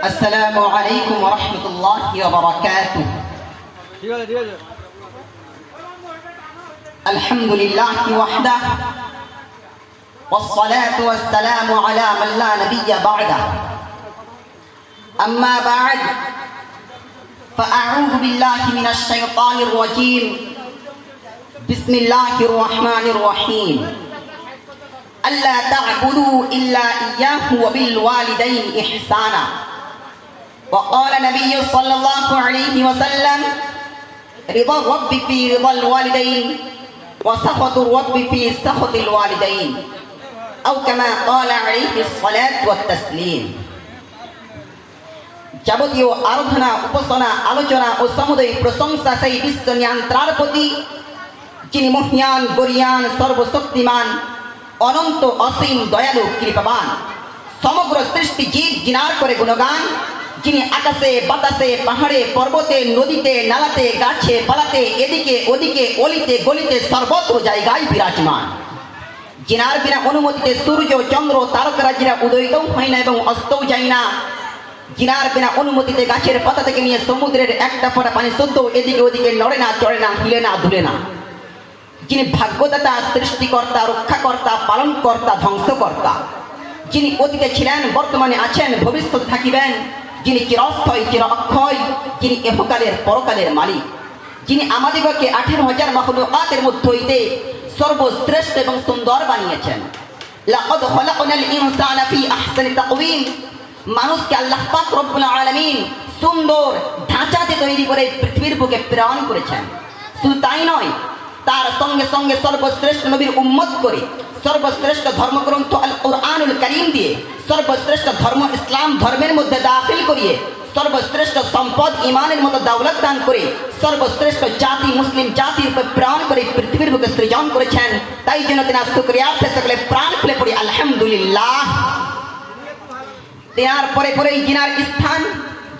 আসসালামু আলাইকুম ওয়া রাহমাতুল্লাহি ওয়া বারাকাতুহু। ঠিক আছে আলহামদুলিল্লাহি ওয়াহদাহু والصلاة والسلام على من لا نبي بعده أما بعد فأعوذ بالله من الشيطان الرجيم بسم الله الرحمن الرحيم ألا تعبدوا إلا إياه وبالوالدين إحسانا وقال النبي صلى الله عليه وسلم رضا الرب في رضا الوالدين وسخط الرب في سخط الوالدين أو كما قال عليه الصلاة والتسليم। যাবতীয় আরাধনা উপাসনা আলোচনা ও সমুদয় প্রশংসা সেই বিশ্ব নিয়ন্ত্রণের প্রতি, যিনি মহিয়ান গরিয়ান সর্বশক্তিমান অনন্ত অসীম দয়ালু কৃপাবান, সমগ্র সৃষ্টি জীব জিনার করে গুণগান, যিনি আকাশে বাতাসে পাহাড়ে পর্বতে নদীতে নালাতে গাছে পালাতে এদিকে ওদিকে অলিতে গলিতে সর্বত্র জায়গায় বিরাজমান, যিনার বিনা অনুমতিতে সূর্য চন্দ্র তারকারাজিরা উদয়ও হয় না এবং অস্তও যায় না, যিনার বিনা অনুমতিতে গাছের পাতা থেকে নিয়ে সমুদ্রের একটা ফোঁটা পানি শুদ্ধ এদিকে ওদিকে নড়ে না চড়ে না হিলে না দুলে না, যিনি ভাগ্যদাতা সৃষ্টিকর্তা রক্ষাকর্তা পালনকর্তা ধ্বংসকর্তা, যিনি অতীতে ছিলেন বর্তমানে আছেন ভবিষ্যতে থাকিবেন, যিনি চিরস্থায়ী চির অক্ষয়, যিনি এহকালের পরকালের মালিক, যিনি আমাদিগকে 18,000 মাখলুকাতের মধ্য হইতে সর্বশ্রেষ্ঠ এবং সুন্দর বানিয়েছেন। লাকাদ খলাকনাল ইনসানা ফি আহসানি তাকওয়িম, মানুষকে আল্লাহ পাক রব্বুল আলামিন সুন্দর ঢাঁচাতে তৈরি করে পৃথিবীর বুকে প্রেরণ করেছেন। শুধু তাই নয়, তার সঙ্গে সঙ্গে সর্বশ্রেষ্ঠ নবীর উম্মত করে সর্বশ্রেষ্ঠ ধর্মগ্রন্থ আল কুরআনুল কারীম দিয়ে সর্বশ্রেষ্ঠ ধর্ম ইসলাম ধর্মের মধ্যে দাখিল করিয়ে সর্বশ্রেষ্ঠ সম্পদ ইমানের মতো দৌলত দান করে সর্বশ্রেষ্ঠ জাতি মুসলিম জাতির উপর প্রেরণ করে পৃথিবীর বুকে সৃজন করেছেন। তাই জন্য তেনার শুকরিয়ার্থে সকলে প্রাণ খুলে পড়ি আলহামদুলিল্লাহ। তেনার পরে পরেই যিনার স্থান,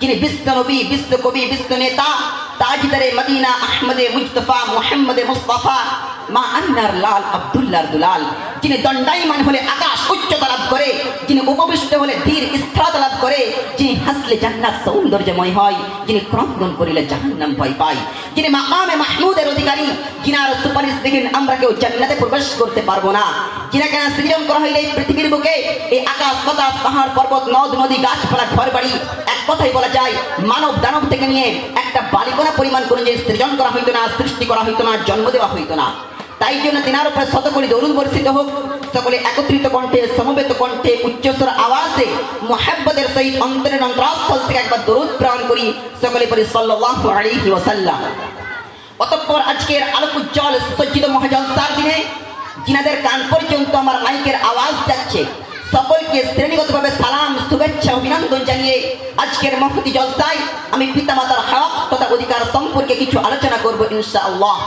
যিনি বিশ্ব নবী বিশ্ব কবি বিশ্ব নেতা তাজদারে মদিনা আহমদে মুজতফা মুহাম্মদে মুস্তাফা মা আন্নার লাল আব্দুল্লাহর দুলাল, যিনি দণ্ডায়মান হলে আকাশ উচ্চতা লাভ করে, যিনি উপবিষ্ট হলে ধীর স্থিরতা লাভ করে, যিনি হাসলে জান্নাত সৌন্দর্যময় হয়, যিনি ক্রন্দন করিলে জাহান্নাম ভয় পায়, যিনি মাকামে মাহমুদের অধিকারী, যিনার সুপারিশ দেখেন আমরা কেউ জান্নাতে প্রবেশ করতে পারবো না, যিনাকে সৃজন করা হইলে এই পৃথিবীর বুকে এই আকাশ বাতাস পাহাড় পর্বত নদ নদী গাছপালা ঘর বাড়ি এক কথাই বলা যায় মানব দানব থেকে নিয়ে একটা বালিকণা পরিমাণ কোনো যে সৃজন করা হইতো না, সৃষ্টি করা হইতো না, জন্ম দেওয়া হইতো না। তাই জন্য তিনার উপরে শতকোটি দরুদ বর্ষিত হোক। সকলে একত্রিত কণ্ঠে সমবেত কণ্ঠে উচ্চস্বর আওয়াজে মুহাব্বতের সহিত অন্তরের অন্তরাস্থল থেকে একবার দরুদ প্রেরণ করি সকলে পড়ি সাল্লাল্লাহু আলাইহি ওয়াসাল্লাম। অতঃপর আজকের আলোকোজ্জ্বল সজ্জিত মহাজলসার দিনে যিনাদের কান পর্যন্ত আমার মাইকের আওয়াজ যাচ্ছে সকলকে শ্রেণীগতভাবে সালাম শুভেচ্ছা অভিনন্দন জানিয়ে আজকের মহতি জলসায় আমি পিতামাতার হক তথা অধিকার সম্পর্কে কিছু আলোচনা করব ইনশাআল্লাহ।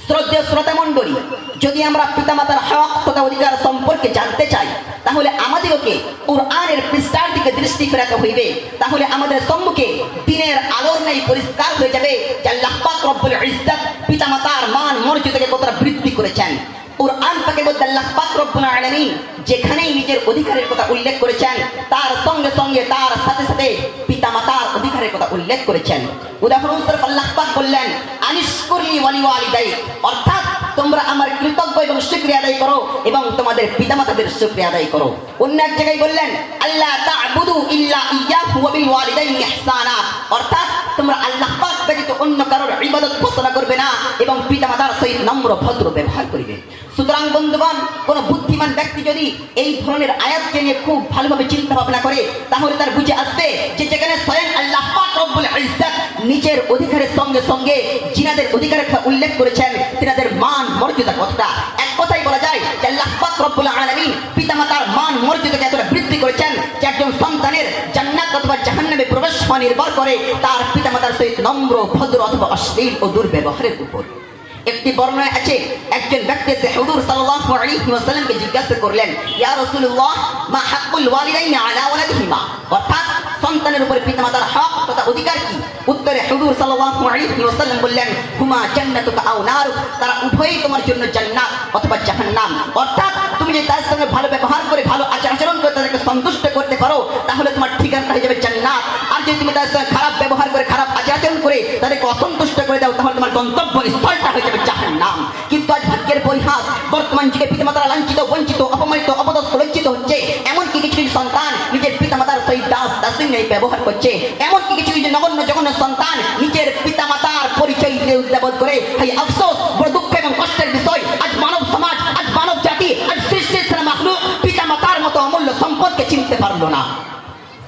শ্রদ্ধেয় শ্রোতা মণ্ডলী, যদি আমরা পিতামাতার হক তথা অধিকার সম্পর্কে জানতে চাই তাহলে আমাদেরকে কুরআনের পৃষ্ঠার দিকে দৃষ্টি ফেরাতে হইবে। তাহলে আমাদের সম্মুখে দিনের আলোর নেই পরিষ্কার হয়ে যাবে যে আল্লাহ পাক রব্বুল ইজ্জত পিতামাতার মান মর্যাদাকে কতটা বৃদ্ধি করেছেন। কুরআন পাকের মধ্যে আল্লাহ পাক রব্বুল আলামিন যেখানেই নিজের অধিকারের কথা উল্লেখ করেছেন তার সঙ্গে সঙ্গে তার সাথে সাথে পিতামাতার অধিকারের কথা উল্লেখ করেছেন। উদাহরণস্বরূপ আল্লাহ পাক বললেন আনিশকুরলি ওয়ালি ওয়ালিদাই, অর্থাৎ তোমরা আমার কৃতজ্ঞ এবং শুকরিয়া আদায় করো এবং তোমাদের পিতামাতাদের শুকরিয়া আদায় করো। অন্য এক জায়গায় বললেন আল্লাহ তা'বুদু ইল্লা ইয়াহু ওয়া বিল ওয়ালিদাইনি ইহসানা, অর্থাৎ তোমরা আল্লাহ পাক ব্যতীত অন্য কারোর ইবাদত উপাসনা করবে না এবং পিতামাতার সহিত নম্র ভদ্র ব্যবহার করবে। সুতরাং বন্ধুগণ, কোন বুদ্ধিমান ব্যক্তি যদি এই ধরনের আয়াতকে নিয়ে খুব ভালোভাবে চিন্তা ভাবনা করে তাহলে তার বুঝে আসবে যে যেখানে স্বয়ং আল্লাহ পাক রব্বুল ইজ্জত নিজের অধিকারের সঙ্গে সঙ্গে জিনাদের অধিকারের কথা উল্লেখ করেছেন তিনাদের মান মর্যাদা কতটা। এক কথাই বলা যায় যে আল্লাহ পাক রব্বুল আলামিন পিতামাতার মান মর্যাদাকে এতটা বৃদ্ধি করেছেন যে একজন সন্তানের জান্নাত অথবা জাহান্নামে প্রবেশ হওয়া নির্ভর করে তার পিতামাতার সহিত নম্র ভদ্র অথবা অশ্লীল ও দুর্ব্যবহারের উপর। একটি বর্ণনায় আছে একজন ব্যক্তি এসে হুজুর সাল্লাল্লাহু আলাইহি ওয়াসাল্লামকে জিজ্ঞাসা করলেন, ইয়া রাসূলুল্লাহ মা হাক্কুল ওয়ালিদাইনি আলা ওয়ালাদিহিমা, অর্থাৎ সন্তানের উপরে পিতামাতার হক তথা অধিকার কি? উত্তরে হুজুর সাল্লাল্লাহু আলাইহি ওয়াসাল্লাম বললেন, হুমা জান্নাতুকা আও নারুক, তারা উভয়ই তোমার জন্য জান্নাত অথবা জাহান্নাম। অর্থাৎ তুমি যদি তাদের সঙ্গে ভালো ব্যবহার করে ভালো আচরণ করে তাদেরকে সন্তুষ্ট করতে পারো তাহলে তোমার ঠিকানা হয়ে যাবে জান্নাত। আর যদি তুমি তাদের সঙ্গে খারাপ ব্যবহার করে খারাপ আচরণ করে তাদেরকে অসন্তুষ্ট করে দাও তাহলে তোমার গন্তব্য স্থলটা হয়ে যাবে জাহান্নাম। কিন্তু আজ ভাগ্যের পরিহাস, বর্তমান যুগে পিতামাতারা লাঞ্ছিত, বঞ্চিত, অপমানিত, অপদস্থ, লজ্জিত হচ্ছে। এমনকি কিছু কিছু সন্তান নিজের পিতামাতার সহিত দাসীর ন্যায় ব্যবহার করছে। এমনকি কিছু কিছু নগণ্য জঘন্য সন্তান নিজের পিতামাতার পরিচয় দিয়ে উদ্যাপন করে। হাই আফসোস, বড় দুঃখ এবং কষ্টের বিষয়, আজ মানব সমাজ, আজ মানব জাতি, আজ সৃষ্টির সেরা মাখলুক পিতামাতার মতো অমূল্য সম্পদকে চিনতে পারলো না।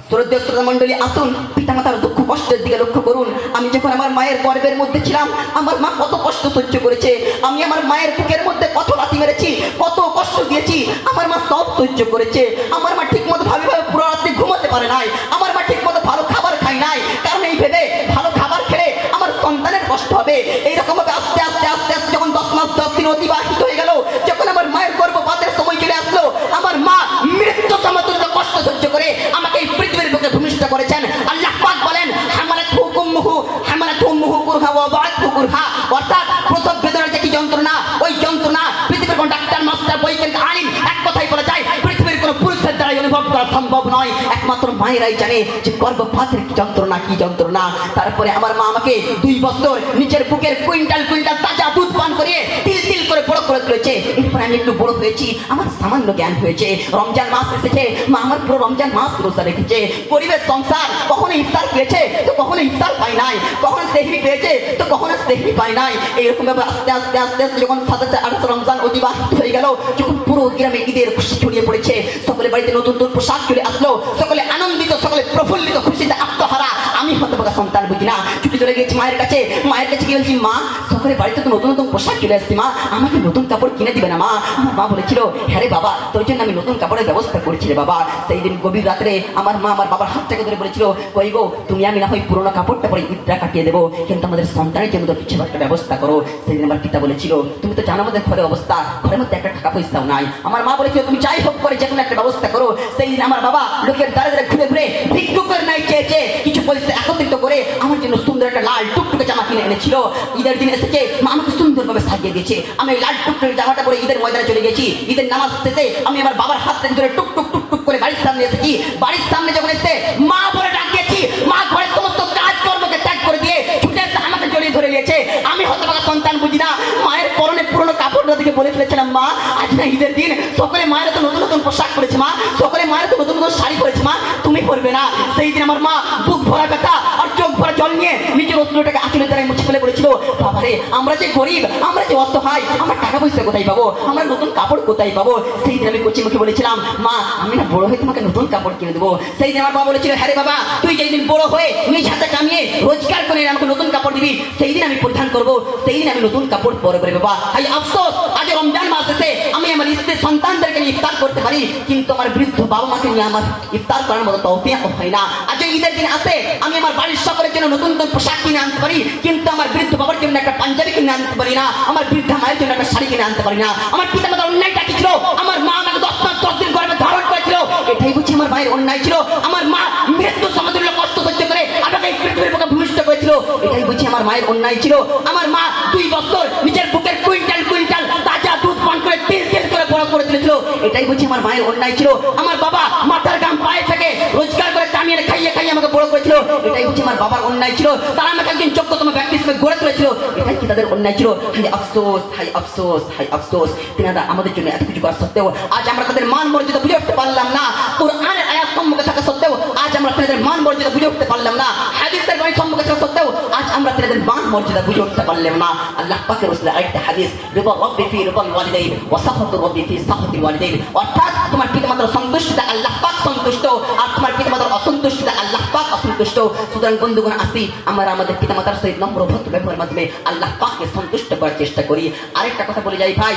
শ্রদ্ধেয় শ্রোতা মণ্ডলী, আসুন পিতামাতার দুঃখ কষ্টের দিকে লক্ষ্য করুন। আমি যখন আমার মায়ের গর্ভের মধ্যে ছিলাম আমার মা কত কষ্ট সহ্য করেছে। আমি আমার মায়ের বুকের মধ্যে কত লাথি মেরেছি, কত কষ্ট দিয়েছি, আমার মা সব সহ্য করেছে। আমার মা ঠিক মতো ভাবে পুরো রাত্রি ঘুমাতে পারে নাই। আমার মা ঠিক মতো ভালো খাবার খায় নাই, কারণ এই ভেবে ভালো খাবার খেলে আমার সন্তানের কষ্ট হবে। এইরকম ভাবে আস্তে আস্তে আস্তে আস্তে যখন 10 মাস 10 দিন অতিবাহিত হয়ে গেল, যখন আমার মায়ের গর্ভপাতের সময় চলে আসলো, আমার মা মৃত্যু সমতুল্য কষ্ট সহ্য করে আমাকে এই পৃথিবীর বুকে ভূমিষ্ঠ করেছেন। আল্লাহ পাক বলেন, হামালাতহু উম্মুহু কুরহা ওয়া ওয়াদাতহু কুরহা, অর্থাৎ প্রসব বেদনার যে কি যন্ত্রণা, ওই যন্ত্রণা পৃথিবীর কোন ডাক্তার, মাস্টার, বৈজ্ঞানিক, আলিম এক কথাই বলা যায় পৃথিবীর কোন পুরুষের দ্বারা অনুভব করা সম্ভব নয়। একমাত্র মায়েরাই জানে যে গর্ভপাতের কি যন্ত্রণা, কি যন্ত্রণা। তারপরে আমার মা আমাকে 2 বছর নিজের বুকের কুইন্টাল কুইন্টাল তাজা দুধ পান করিয়ে তিল তিল করে বড় করে তুলেছে। এরপর আমি একটু বড় হয়েছি, আমার সামান্য জ্ঞান হয়েছে। রমজান মাস এসেছে, মা আমার পুরো রমজান মাস রোজা রেখেছে। গরিবের সংসার, কখনো ইফতার পেয়েছে তো কখনো ইফতার পাই নাই, কখনো সেহরি পেয়েছে তো কখনো সেহরি পাই নাই। এইরকম ভাবে আস্তে আস্তে আস্তে আস্তে যখন 7-8 রমজান অতিবাহিত হয়ে গেল, যখন পুরো গ্রামে ঈদের খুশি ছড়িয়ে পড়েছে, সকলে বাড়িতে নতুন নতুন পোশাক চলে আসলো, সকলে আনন্দিত, সকলে প্রফুল্লিত, খুশিতে আত্মহারা। আমি হতভাগা সন্তান, বুঝি না, ছুটি চলে গেছি মায়ের কাছে। মায়ের কাছে গিয়ে বলছি, মা সকলে বাড়িতে তো নতুন নতুন পোশাক চলে আসছে, মা আমাকে নতুন কাপড় কিনে দিবে না? মা আমার মা বলেছিল, হ্যাঁ রে বাবা, তোর জন্য আমি নতুন কাপড়ের ব্যবস্থা করেছি রে বাবা। সেই দিন গভীর রাত্রে আমার মা আমার বাবার হাতটাকে ধরে বলেছিল, কই গো, তুমি আমি না হয় পুরোনো কাপড়টা পরে ঈদটা কাটিয়ে দেবো, কিন্তু আমাদের সন্তানের জন্য তো কিছু একটা ব্যবস্থা করো। সেই দিন আমার পিতা বলেছিল, তুমি তো জানো আমাদের ঘরের অবস্থা, ঘরের মধ্যে একটা টাকা পয়সাও নাই। আমার মা বলেছিল, তুমি যাই হোক করে যে কোনো একটা ব্যবস্থা করো। সেই দিন আমার বাবা লোকের দ্বারে দ্বারে ঘুরে ঘুরে ভিক্ষুকের নাই চেয়েছে কিছু পয়সা একত্রিত করে আমার জন্য সুন্দর একটা লাল টুকটুকে জামা কিনে এনেছিল। ঈদের দিন এসেছে, মা আমাকে সুন্দরভাবে সাজিয়ে দিয়েছে। আমি লাল টুকটুকে জামাটা পরে ঈদের ময়দানে চলে গেছি। ঈদের নামাজ শেষে আমি আমার বাবার হাত থেকে ধরে টুক টুক টুক টুক করে বাড়ির সামনে এসেছি। বাড়ির সামনে যখন এসে মা বলে ডাক দিয়েছি, মা ঘরের সমস্ত কাজ কর্মকে ত্যাগ করে দিয়ে ছুটে এসে আমাকে জড়িয়ে ধরে নিয়েছে। আমি হতভাগা সন্তান, বুঝি না, মায়ের পরনে পুরনো কাপড়টা দিকে বলে ফেলেছিলাম, মা আজ না ঈদের দিন, সকলে মায়ের তো নতুন নতুন পোশাক পরেছে, মা সকলে মায়ের তো নতুন নতুন শাড়ি পরেছে, মা তুমি পরবে না? সেই দিন আমার মা বুক ভরা ব্যথা আর চোখ ভরা জল নিয়ে নিজের অস্ত্রটাকে আঁচলের দ্বারা মুছে ফেলে বলেছিল, বাবারে আমরা যে গরিব, আমরা যে অসহায়, আমার টাকা পয়সা কোথায় পাবো, আমরা নতুন কাপড় কোথায় পাবো? সেই দিন আমি কচি মুখে বলেছিলাম, মা আমি না বড় হয়ে তোমাকে নতুন কাপড় কিনে দেবো। সেই দিন আমার বাবা বলেছিল, হ্যাঁ রে বাবা, তুই যেদিন বড় হয়ে নিজ হাতে কামিয়ে রোজগার করে আমাকে নতুন কাপড় দিবি, সেই দিন আমি পরিধান করবো, সেই দিন আমি নতুন কাপড় পরে করে বাবা। হাই আফসোস, আজ রমজান মাস এসে আমি আমার স্ত্রীর সন্তানদেরকে নিয়ে ইফতার করতে পারি, কিন্তু আমার বৃদ্ধ বাবা মাকে নিয়ে আমার ইফতার করার মতো তৌফিক হয় না। আজ ঈদের দিন আসে আমি আমার বাড়ির সকলের জন্য নতুন নতুন পোশাক কিনে আনতে পারি, কিন্তু আমার বৃদ্ধ বাবার জন্য একটা পাঞ্জাবি কিনে আনতে পারি না, আমার বৃদ্ধা মায়ের জন্য একটা শাড়ি কিনে আনতে পারি না। আমার পিতা মাতার অন্যায়টা কি ছিল? আমার মা আমাকে 10 মাস 10 দিন গর্ভে ধারণ করেছিল, এটাই বুঝি আমার মায়ের অন্যায় ছিল? আমার মা মৃত্যু সমতুল্য কষ্ট সহ্য করে আমাকে এই পৃথিবীর বুকে ভূমিষ্ঠ করেছিল, এটাই বুঝি আমার মায়ের অন্যায় ছিল? আমার মা 2 বছর নিজের বুকের কুইন্টাল কুইন্টাল তাজা দুধ পান করে তিল তিল করে বড় করে তুলেছিল, এটাই বুঝি আমার মায়ের অন্যায় ছিল? আমার বাবা মাথার গাম পায়ে থেকে রোজগার করে কামিয়ে খাইয়ে খাইয়ে আমাকে বড় করেছিল, এটাই বুঝি আমার বাবার অন্যায় ছিল? তারা আমাকে একজন যোগ্যতম ব্যক্তি হিসেবে গড়ে তুলেছিল, এটাই কি তাদের অন্যায় ছিল? হাই আফসোস, হাই আফসোস, হাই আফসোস, তিনারা আমাদের জন্য এত কিছু করার সত্ত্বেও আজ আমরা তাদের মান মর্যাদা বুঝে উঠতে পারলাম না। কোরআনের আয়াত সম্মুখে থাকা সত্ত্বেও আজ আমরা তাদের মান মর্যাদা বুঝে উঠতে পারলাম না। হাদিসের বাণী সম্মুখে থাকা সত্ত্বেও আজ আমরা তাদের মান মর্যাদা বুঝে উঠতে পারলাম না। আল্লাহ পাকের রাসূলের আরেকটা হাদিস, রিদা রাব্বি ফি রিদাল ওয়ালিদাইন ওয়া সাখাতু রাব্বি ফি সাখাতিল ওয়ালিদাইন, অর্থাৎ তোমার পিতামাতার সন্তুষ্টিতে আল্লাহ পাক সন্তুষ্ট আর তোমার পিতামাতার অসন্তুষ্টিতে আল্লাহ পাক অসন্তুষ্ট। সুতরাং বন্ধুগণ, আসি আমরা আমাদের পিতামাতার সহিত নম্র ভদ্র ব্যবহারের মাধ্যমে আল্লাহ পাককে সন্তুষ্ট করার চেষ্টা করি। আরেকটা কথা বলে যাই ভাই,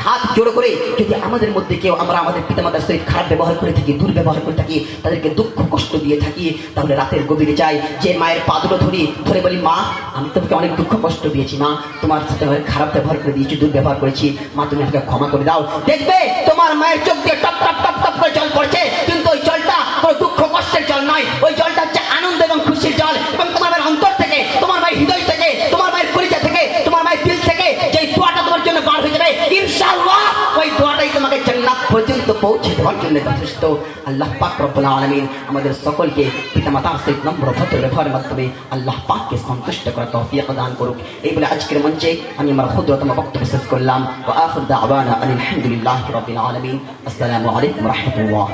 হাত জোড়ো করে যদি আমাদের মধ্যে কেউ আমরা আমাদের পিতামাতার সহিত খারাপ ব্যবহার করে থাকি, দুর্ব্যবহার করে থাকি, তাদেরকে দুঃখ কষ্ট দিয়ে থাকি, তাহলে রাতের গভীরে যাই, যে মায়ের পা দুটো ধরে বলি, মা আমি তোমাকে অনেক দুঃখ কষ্ট দিয়েছি, মা তোমার সাথে খারাপ ব্যবহার করে দিয়েছি, দুর্ব্যবহার করেছি, মা তুমি আমাকে ক্ষমা করে দাও। দেখবে তোমার মায়ের চোখ দিয়ে টপ টপ টপ টপ করে জল পড়ছে, কিন্তু ওই জলটা কোনো দুঃখ কষ্টের জল নয়, ওই জলটা হচ্ছে আনন্দ এবং খুশির জল। এবং তোমার মায়ের অন্তর থেকে, তোমার মায়ের হৃদয় থেকে, তোমার মায়ের কলিজা থেকে, তোমার মায়ের দিল থেকে যে দোয়াটা তোমার জন্য বার হয়ে যাবে, ইনশাআল্লাহ ওই দোয়াটাই তোমাকে জান্নাত পর্যন্ত পৌঁছে দেওয়ার জন্য যথেষ্ট। আল্লাহ পাক রব্বুল আলামিন আমাদের সকলকে পিতামাতার সহিত নম্র ভদ্র ব্যবহারের মাধ্যমে আল্লাহ পাককে সন্তুষ্ট করার তৌফিক দান করুক। এই বলে আজকের মঞ্চে আমি আমার ক্ষুদ্রতম বক্তব্য শেষ করলাম। ওয়া আখিরু দাওয়ানা আলহামদুলিল্লাহি রাব্বিল আলামিন। আসসালামু আলাইকুম ওয়া রাহমাতুল্লাহ।